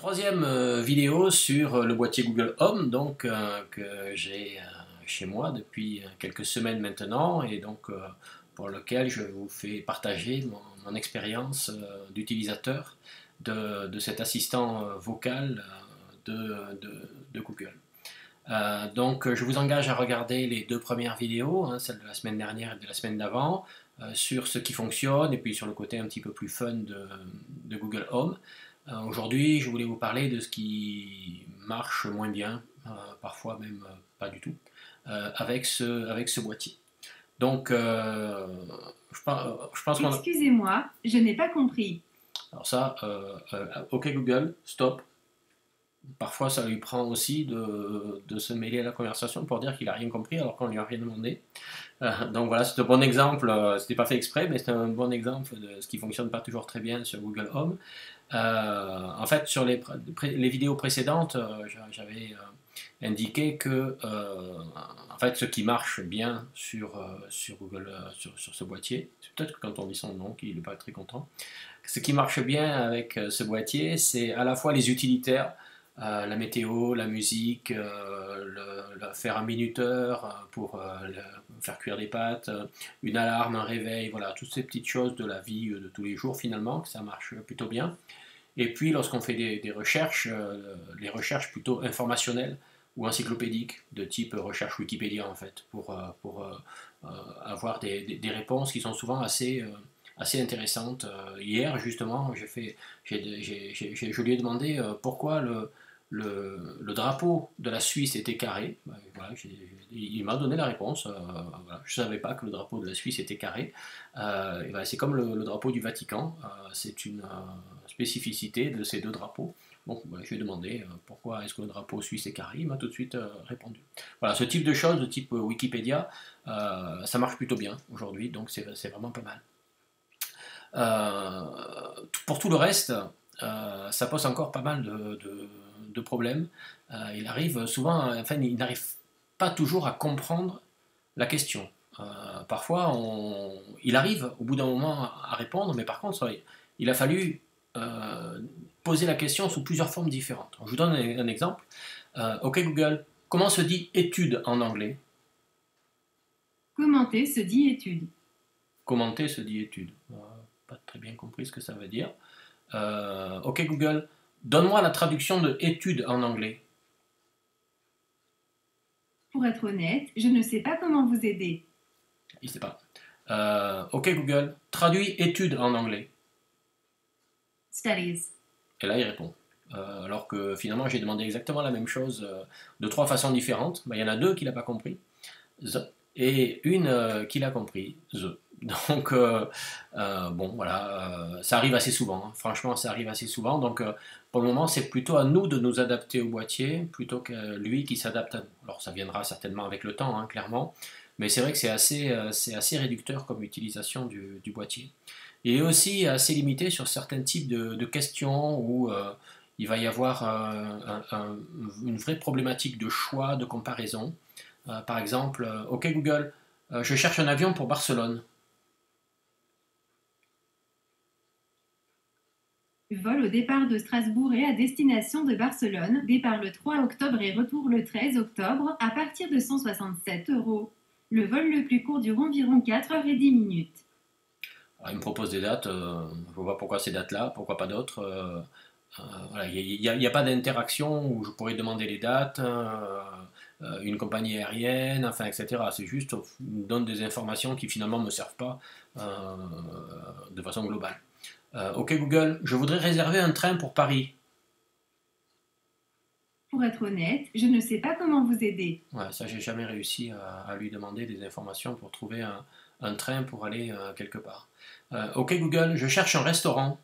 Troisième vidéo sur le boîtier Google Home que j'ai chez moi depuis quelques semaines maintenant et pour lequel je vous fais partager mon expérience d'utilisateur de cet assistant vocal de Google. Je vous engage à regarder les deux premières vidéos, celle de la semaine dernière et de la semaine d'avant, sur ce qui fonctionne et puis sur le côté un petit peu plus fun de Google Home. Aujourd'hui, je voulais vous parler de ce qui marche moins bien, parfois même pas du tout, avec ce boîtier. Je pense qu'on a... Excusez-moi, je n'ai pas compris. Alors ça, OK Google, stop. Parfois, ça lui prend aussi de se mêler à la conversation pour dire qu'il n'a rien compris alors qu'on lui a rien demandé. Donc voilà, c'est un bon exemple, c'était pas fait exprès, mais c'est un bon exemple de ce qui fonctionne pas toujours très bien sur Google Home. En fait, sur les vidéos précédentes, j'avais indiqué que en fait, ce qui marche bien sur Google, sur ce boîtier, c'est peut-être que quand on dit son nom qu'il n'est pas très content, ce qui marche bien avec ce boîtier, c'est à la fois les utilitaires, la météo, la musique, faire un minuteur pour faire cuire des pâtes, une alarme, un réveil, voilà, toutes ces petites choses de la vie de tous les jours finalement, que ça marche plutôt bien. Et puis lorsqu'on fait des recherches, les recherches plutôt informationnelles ou encyclopédiques, de type recherche Wikipédia en fait, pour avoir des réponses qui sont souvent assez intéressantes. Hier justement, je lui ai demandé pourquoi le drapeau de la Suisse était carré. Voilà, il m'a donné la réponse. Voilà, je ne savais pas que le drapeau de la Suisse était carré. Ben, c'est comme le drapeau du Vatican. C'est une spécificité de ces deux drapeaux. Donc ben, je lui ai demandé pourquoi est-ce que le drapeau suisse est carré. Il m'a tout de suite répondu. Voilà, ce type de choses, de type Wikipédia, ça marche plutôt bien aujourd'hui. Donc c'est vraiment pas mal. Pour tout le reste, ça pose encore pas mal de problèmes. Il arrive souvent, enfin, il n'arrive pas toujours à comprendre la question. Parfois, il arrive au bout d'un moment à répondre, mais par contre, il a fallu poser la question sous plusieurs formes différentes. Je vous donne un exemple. OK Google, comment se dit étude en anglais? Commenter se dit étude. Commenter se dit étude. Pas très bien compris ce que ça veut dire. OK Google, donne-moi la traduction de étude en anglais. Pour être honnête, je ne sais pas comment vous aider. Il ne sait pas. OK Google, traduis étude en anglais. Studies. Et là, il répond. Alors que finalement, j'ai demandé exactement la même chose de trois façons différentes. Ben, il y en a deux qu'il n'a pas compris. Et une qu'il a compris. Bon, voilà, ça arrive assez souvent. Hein. Franchement, ça arrive assez souvent. Pour le moment, c'est plutôt à nous de nous adapter au boîtier plutôt que lui qui s'adapte à nous. Alors, ça viendra certainement avec le temps, hein, clairement. Mais c'est vrai que c'est assez réducteur comme utilisation du boîtier. Il est aussi assez limité sur certains types de questions où il va y avoir une vraie problématique de choix, de comparaison. Par exemple, OK Google, je cherche un avion pour Barcelone. Vol au départ de Strasbourg et à destination de Barcelone. Départ le 3 octobre et retour le 13 octobre à partir de 167 €. Le vol le plus court dure environ 4h10. Alors, il me propose des dates, je ne vois pas pourquoi ces dates-là, pourquoi pas d'autres. Voilà, il n'y a pas d'interaction où je pourrais demander les dates, une compagnie aérienne, enfin, etc. C'est juste, on me donne des informations qui finalement ne me servent pas de façon globale. OK Google, je voudrais réserver un train pour Paris. Pour être honnête, je ne sais pas comment vous aider. Ouais, ça, j'ai jamais réussi à lui demander des informations pour trouver un train pour aller quelque part. OK Google, je cherche un restaurant.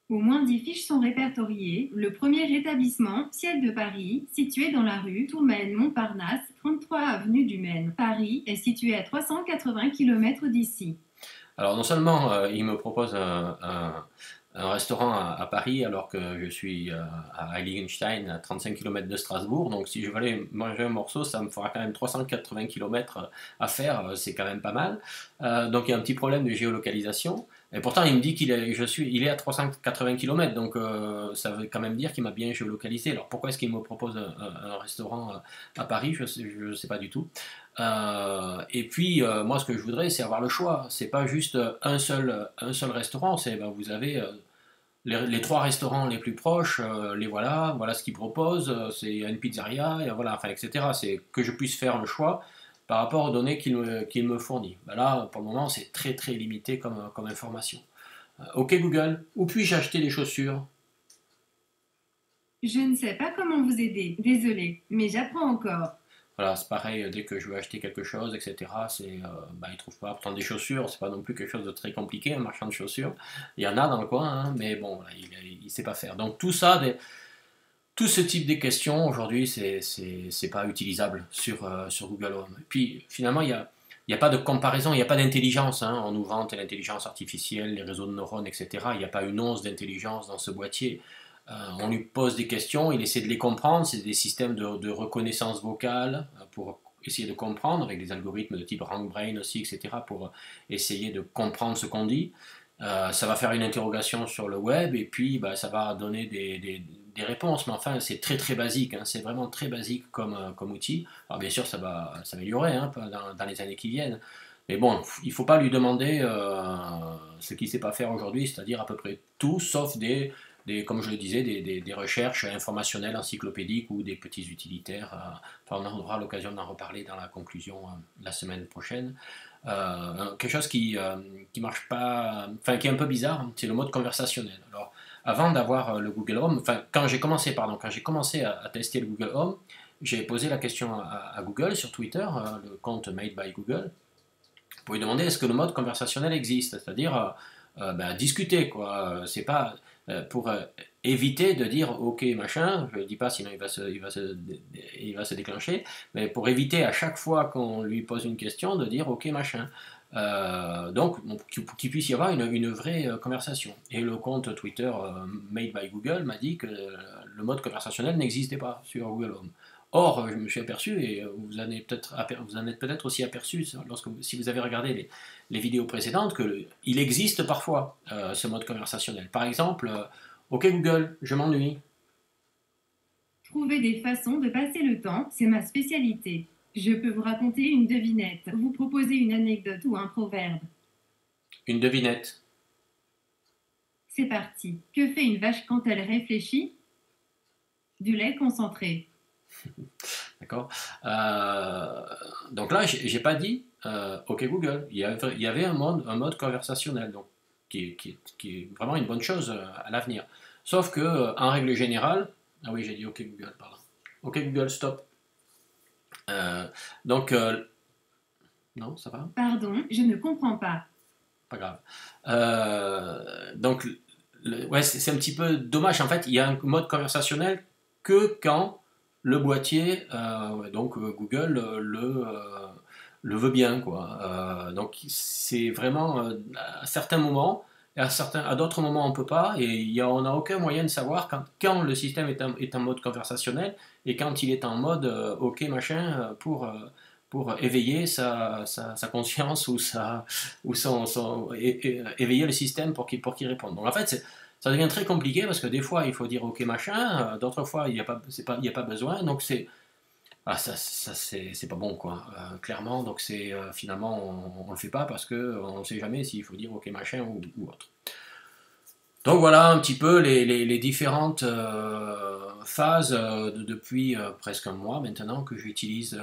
Au moins 10 fiches sont répertoriées. Le premier établissement, Ciel de Paris, situé dans la rue Tourmaine-Montparnasse, 33 avenue du Maine. Paris est situé à 380 km d'ici. Alors non seulement il me propose un restaurant à Paris alors que je suis à Heiligenstein à 35 km de Strasbourg, donc si je veux aller manger un morceau ça me fera quand même 380 km à faire, c'est quand même pas mal. Donc il y a un petit problème de géolocalisation. Et pourtant, il me dit il est à 380 km, donc ça veut quand même dire qu'il m'a bien géolocalisé. Alors pourquoi est-ce qu'il me propose un restaurant à Paris? Je sais pas du tout. Et puis, moi, ce que je voudrais, c'est avoir le choix. C'est pas juste un seul restaurant. C'est, ben, vous avez les trois restaurants les plus proches, voilà ce qu'ils proposent. C'est une pizzeria, et voilà, enfin, etc. C'est que je puisse faire le choix par rapport aux données qu'il me fournit. Ben là, pour le moment, c'est très très limité comme information. Ok Google, où puis-je acheter des chaussures? Je ne sais pas comment vous aider. Désolé, mais j'apprends encore. Voilà, c'est pareil, dès que je veux acheter quelque chose, etc., bah, ils ne trouvent pas. Pourtant, des chaussures, c'est pas non plus quelque chose de très compliqué, un marchand de chaussures. Il y en a dans le coin, hein, mais bon, voilà, il ne sait pas faire. Donc tout ça, tout ce type de questions, aujourd'hui, c'est pas utilisable sur Google Home. Et puis, finalement, il y a pas de comparaison, il n'y a pas d'intelligence. Hein. On nous vante l'intelligence artificielle, les réseaux de neurones, etc. Il n'y a pas une once d'intelligence dans ce boîtier. On lui pose des questions, il essaie de les comprendre. C'est des systèmes de reconnaissance vocale pour essayer de comprendre, avec des algorithmes de type RankBrain aussi, etc., pour essayer de comprendre ce qu'on dit. Ça va faire une interrogation sur le web et puis bah, ça va donner des réponses, mais enfin c'est très très basique, hein, c'est vraiment très basique comme outil. Alors bien sûr ça va s'améliorer hein, dans les années qui viennent, mais bon, il ne faut pas lui demander ce qu'il ne sait pas faire aujourd'hui, c'est-à-dire à peu près tout, sauf comme je le disais, des recherches informationnelles, encyclopédiques ou des petits utilitaires. Enfin, on aura l'occasion d'en reparler dans la conclusion la semaine prochaine. Quelque chose qui marche pas, enfin qui est un peu bizarre, hein, c'est le mode conversationnel. Alors, avant d'avoir le Google Home, enfin quand j'ai commencé à tester le Google Home, j'ai posé la question à Google sur Twitter, le compte Made by Google, pour lui demander est-ce que le mode conversationnel existe, c'est-à-dire ben, discuter quoi. C'est pas pour éviter de dire ok machin, je ne dis pas sinon il va se déclencher, mais pour éviter à chaque fois qu'on lui pose une question de dire ok machin. Donc qu'il puisse y avoir une vraie conversation. Et le compte Twitter Made by Google m'a dit que le mode conversationnel n'existait pas sur Google Home. Or, je me suis aperçu, et vous en êtes peut-être aussi aperçu si vous avez regardé les vidéos précédentes, qu'il existe parfois ce mode conversationnel. Par exemple, ok Google, je m'ennuie. Trouver des façons de passer le temps, c'est ma spécialité. Je peux vous raconter une devinette, vous proposer une anecdote ou un proverbe. Une devinette. C'est parti. Que fait une vache quand elle réfléchit? Du lait concentré. D'accord. Donc là, j'ai pas dit OK Google. Il y avait un mode conversationnel, donc qui est vraiment une bonne chose à l'avenir. Sauf que en règle générale, ah oui, j'ai dit OK Google, pardon. OK Google, stop. Donc non, ça va? Pardon, je ne comprends pas. Pas grave. Donc ouais, c'est un petit peu dommage. En fait, il y a un mode conversationnel que quand le boîtier, donc Google, le veut bien, quoi. Donc c'est vraiment à certains moments, et à d'autres moments on peut pas, et on n'a aucun moyen de savoir quand le système est en mode conversationnel et quand il est en mode OK machin pour éveiller sa conscience éveiller le système pour qu'il réponde. Donc en fait, ça devient très compliqué parce que des fois il faut dire ok machin, d'autres fois il n'y a pas besoin, donc c'est pas bon quoi, clairement, donc finalement on le fait pas parce qu'on ne sait jamais s'il faut dire ok machin ou autre. Donc voilà un petit peu les différentes phases depuis presque un mois maintenant que j'utilise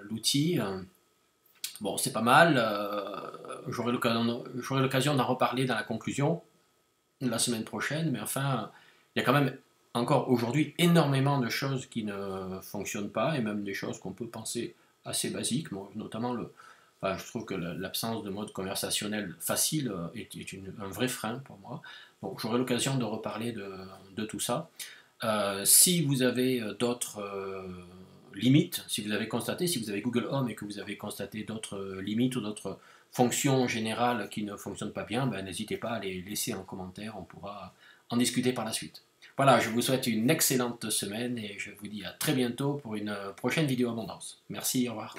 l'outil. Bon, c'est pas mal. J'aurai l'occasion d'en reparler dans la conclusion la semaine prochaine, mais enfin, il y a quand même encore aujourd'hui énormément de choses qui ne fonctionnent pas, et même des choses qu'on peut penser assez basiques, notamment je trouve que l'absence de mode conversationnel facile est un vrai frein pour moi. Bon, j'aurai l'occasion de reparler de tout ça. Si vous avez d'autres limites, si vous avez Google Home et que vous avez constaté d'autres limites ou d'autres fonctions générales qui ne fonctionnent pas bien, ben, n'hésitez pas à les laisser en commentaire, on pourra en discuter par la suite. Voilà, je vous souhaite une excellente semaine et je vous dis à très bientôt pour une prochaine vidéo abondance. Merci, au revoir.